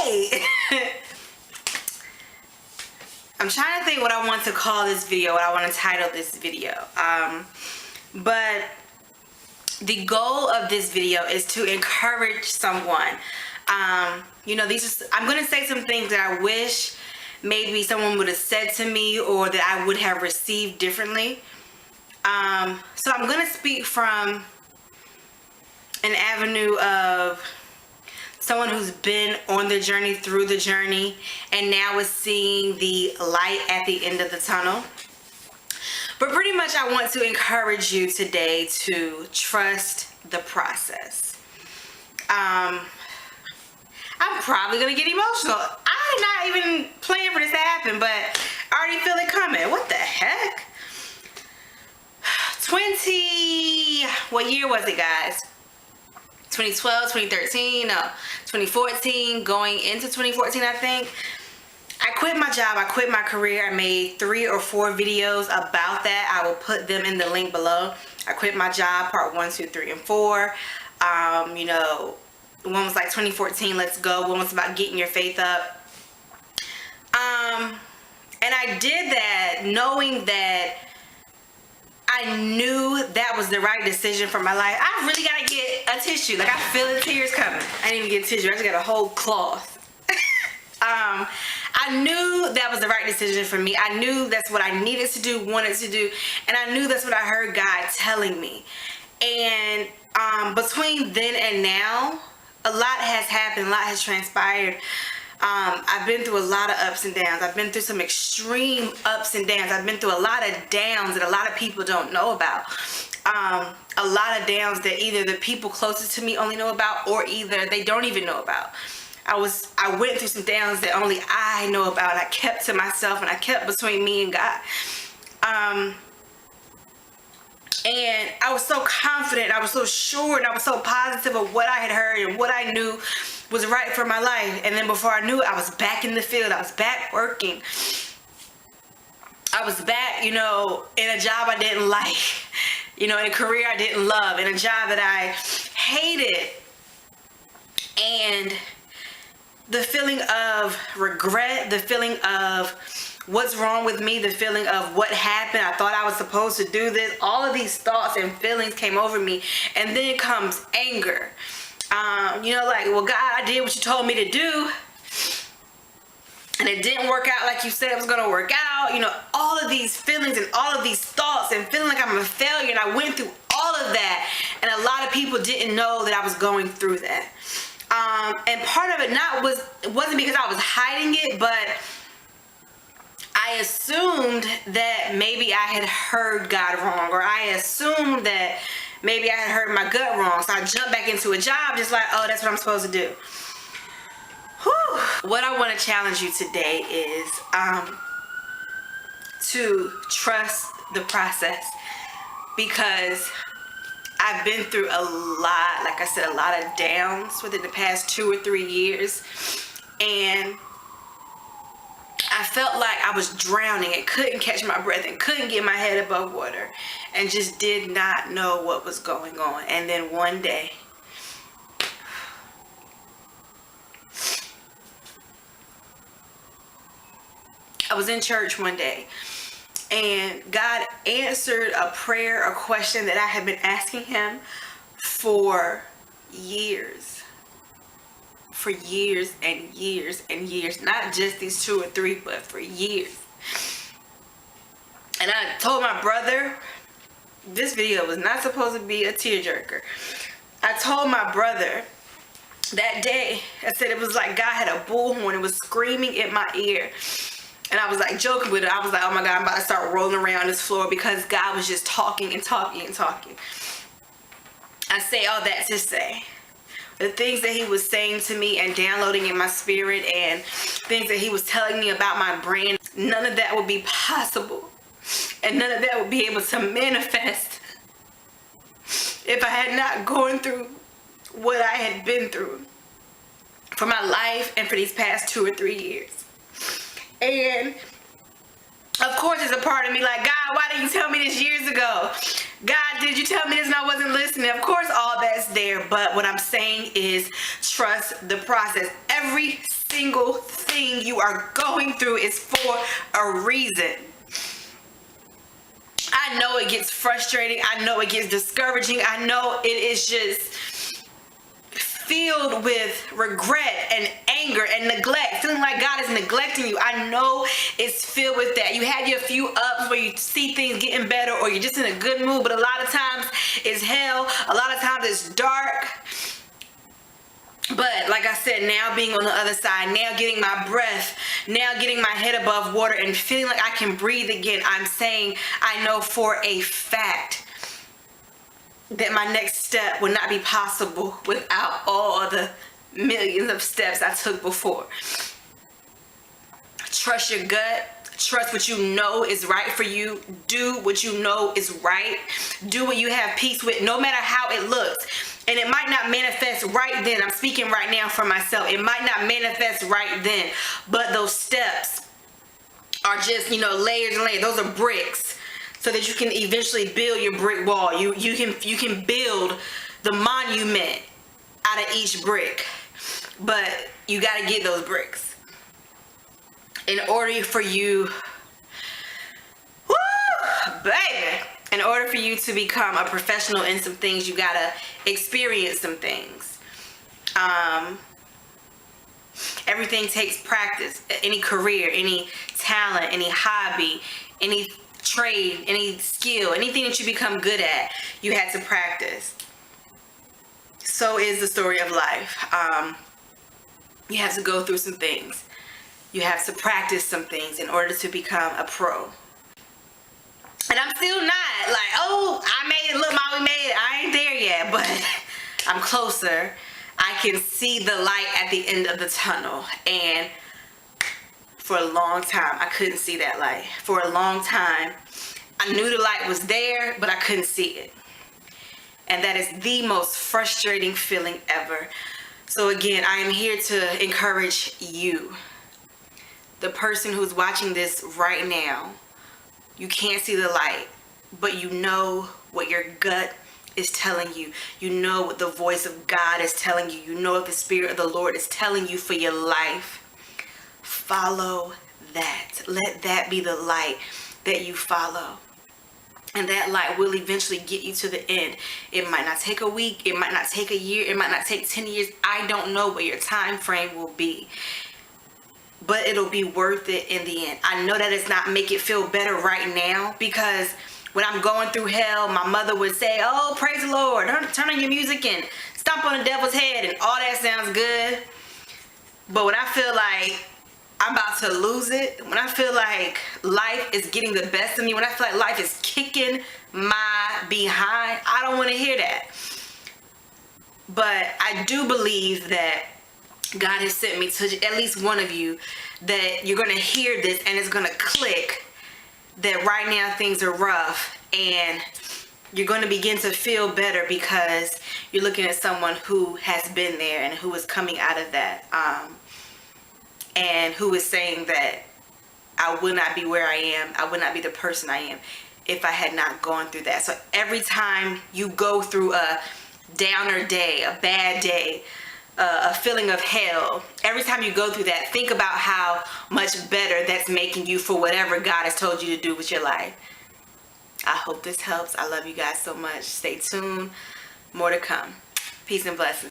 Hey! I'm trying to think what I want to call this video, what I want to title this video. But the goal of this video is to encourage someone. You know, I'm going to say some things that I wish maybe someone would have said to me or that I would have received differently. So I'm going to speak from an avenue of someone who's been on the journey, through the journey, and now is seeing the light at the end of the tunnel. But pretty much I want to encourage you today to trust the process. I'm probably going to get emotional. I'm not even planning for this to happen, but I already feel it coming. What the heck? What year was it, guys? 2012, 2013, no, 2014, going into 2014, I think. I quit my job, I quit my career. I made 3 or 4 videos about that. I will put them in the link below. I quit my job, part 1, 2, 3, and 4. You know, one was like 2014, let's go. One was about getting your faith up. And I did that knowing that I knew that was the right decision for my life. I really gotta get a tissue. Like, I feel the tears coming. I didn't even get a tissue. I just got a whole cloth. I knew that was the right decision for me. I knew that's what I needed to do, wanted to do, and I knew that's what I heard God telling me. And between then and now, a lot has happened, a lot has transpired. I've been through a lot of ups and downs. I've been through some extreme ups and downs. I've been through a lot of downs that a lot of people don't know about. A lot of downs that either the people closest to me only know about, or either they don't even know about. I went through some downs that only I know about. I kept to myself, and I kept between me and God. And I was so confident, I was so sure, and I was so positive of what I had heard and what I knew was right for my life. And then before I knew it, I was back in the field. I was back working. I was back, you know, in a job I didn't like, you know, in a career I didn't love, in a job that I hated. And the feeling of regret, the feeling of what's wrong with me, the feeling of what happened, I thought I was supposed to do this, all of these thoughts and feelings came over me. And then comes anger. You know, like, well, God, I did what you told me to do, and it didn't work out like you said it was going to work out. You know, all of these feelings and all of these thoughts and feeling like I'm a failure, and I went through all of that, and a lot of people didn't know that I was going through that. And part of it wasn't because I was hiding it, but I assumed that maybe I had heard God wrong, or I assumed that maybe I had heard my gut wrong. So I jumped back into a job just like, oh, that's what I'm supposed to do. Whew. What I want to challenge you today is to trust the process, because I've been through a lot, like I said, a lot of downs within the past 2 or 3 years. And I felt like I was drowning and couldn't catch my breath and couldn't get my head above water and just did not know what was going on. And then one day, I was in church one day, and God answered a prayer, a question that I had been asking him for years. For years and years and years. Not just these 2 or 3, but for years. And I told my brother, this video was not supposed to be a tearjerker. I told my brother that day, I said it was like God had a bullhorn. It was screaming in my ear. And I was like joking with it. I was like, oh my God, I'm about to start rolling around this floor, because God was just talking and talking and talking. I say all that to say, the things that he was saying to me and downloading in my spirit, and things that he was telling me about my brain, none of that would be possible. And none of that would be able to manifest if I had not gone through what I had been through for my life and for these past 2 or 3 years. And of course, there's a part of me like, God, why didn't you tell me this years ago? God, did you tell me this and I wasn't listening? Of course, all that's there. But what I'm saying is trust the process. Every single thing you are going through is for a reason. I know it gets frustrating. I know it gets discouraging. I know it is just filled with regret and anger and neglect, feeling like God is neglecting you. I know it's filled with that. You have your few ups where you see things getting better, or you're just in a good mood, but a lot of times it's hell. A lot of times it's dark. But like I said, now being on the other side, now getting my breath, now getting my head above water and feeling like I can breathe again, I'm saying I know for a fact that my next step would not be possible without all the millions of steps I took before. Trust your gut. Trust what you know is right for you. Do what you know is right. Do what you have peace with, no matter how it looks. And it might not manifest right then. I'm speaking right now for myself. It might not manifest right then, but those steps are just, layers and layers. Those are bricks, so that you can eventually build your brick wall. You can build the monument out of each brick, but you got to get those bricks in order for you, in order for you to become a professional in some things. You got to experience some things. Everything takes practice. Any career, any talent, any hobby, any trade, any skill, anything that you become good at, you had to practice. So is the story of life. You have to go through some things. You have to practice some things in order to become a pro. And I'm still not like, oh, I made it, look, Mom, we made it. I ain't there yet, but I'm closer. I can see the light at the end of the tunnel. And for a long time, I couldn't see that light. For a long time, I knew the light was there, but I couldn't see it. And that is the most frustrating feeling ever. So again, I am here to encourage you, the person who's watching this right now. You can't see the light, but you know what your gut is telling you. You know what the voice of God is telling you. You know what the Spirit of the Lord is telling you for your life. Follow that. Let that be the light that you follow. And that light will eventually get you to the end. It might not take a week. It might not take a year. It might not take 10 years. I don't know what your time frame will be. But it'll be worth it in the end. I know that it's not make it feel better right now, because when I'm going through hell, my mother would say, oh, praise the Lord, turn on your music and stomp on the devil's head, and all that sounds good. But when I feel like I'm about to lose it, when I feel like life is getting the best of me, when I feel like life is kicking my behind, I don't want to hear that. But I do believe that God has sent me to at least one of you, that you're going to hear this and it's going to click that right now things are rough, and you're going to begin to feel better because you're looking at someone who has been there and who is coming out of that, and who is saying that I would not be where I am, I would not be the person I am if I had not gone through that. So every time you go through a downer day, a bad day, a feeling of hell, every time you go through that, think about how much better that's making you for whatever God has told you to do with your life. I hope this helps. I love you guys so much. Stay tuned. More to come. Peace and blessings.